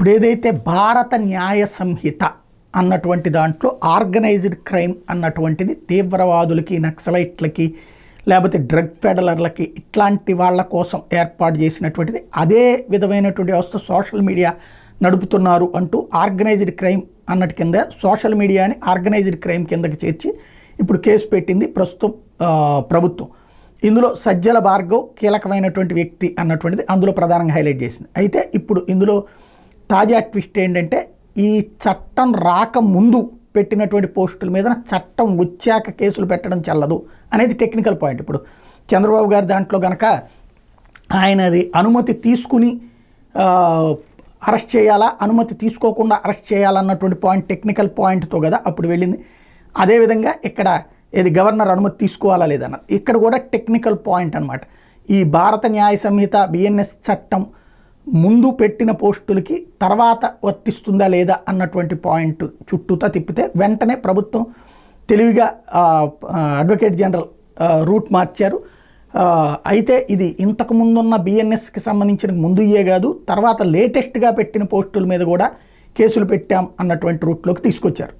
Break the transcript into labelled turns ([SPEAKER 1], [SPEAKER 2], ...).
[SPEAKER 1] ఇప్పుడు ఏదైతే భారత న్యాయ సంహిత అన్నటువంటి దాంట్లో ఆర్గనైజ్డ్ క్రైమ్ అన్నటువంటిది తీవ్రవాదులకి, నక్సలైట్లకి, లేకపోతే డ్రగ్ ఫెడలర్లకి ఇట్లాంటి వాళ్ళ కోసం ఏర్పాటు చేసినటువంటిది. అదే విధమైనటువంటి వ్యవస్థ సోషల్ మీడియా నడుపుతున్నారు అంటూ ఆర్గనైజ్డ్ క్రైమ్ అన్నటి కింద సోషల్ మీడియాని ఆర్గనైజ్డ్ క్రైమ్ కిందకి చేర్చి ఇప్పుడు కేసు పెట్టింది ప్రస్తుతం ప్రభుత్వం. ఇందులో సజ్జల భార్గవ్ కీలకమైనటువంటి వ్యక్తి అన్నటువంటిది అందులో ప్రధానంగా హైలైట్ చేసింది. అయితే ఇప్పుడు ఇందులో తాజా ట్విస్ట్ ఏంటంటే, ఈ చట్టం రాకముందు పెట్టినటువంటి పోస్టుల మీద చట్టం వచ్చాక కేసులు పెట్టడం చెల్లదు అనేది టెక్నికల్ పాయింట్. ఇప్పుడు చంద్రబాబు గారు దాంట్లో కనుక ఆయనది అనుమతి తీసుకుని అరెస్ట్ చేయాలా, అనుమతి తీసుకోకుండా అరెస్ట్ చేయాలన్నటువంటి పాయింట్ టెక్నికల్ పాయింట్తో కదా అప్పుడు వెళ్ళింది. అదేవిధంగా ఇక్కడ ఏది గవర్నర్ అనుమతి తీసుకోవాలా లేదన్నది ఇక్కడ కూడా టెక్నికల్ పాయింట్ అనమాట. ఈ భారత న్యాయ సంహిత బిఎన్ఎస్ చట్టం ముందు పెట్టిన పోస్టులకి తర్వాత వర్తిస్తుందా లేదా అన్నటువంటి పాయింట్ చుట్టూతా తిప్పితే వెంటనే ప్రభుత్వం తెలివిగా అడ్వకేట్ జనరల్ రూట్ మార్చారు. అయితే ఇది ఇంతకు ముందున్న బిఎన్ఎస్కి సంబంధించిన ముందుయే కాదు, తర్వాత లేటెస్ట్గా పెట్టిన పోస్టుల మీద కూడా కేసులు పెట్టాం అన్నటువంటి రూట్లోకి తీసుకొచ్చారు.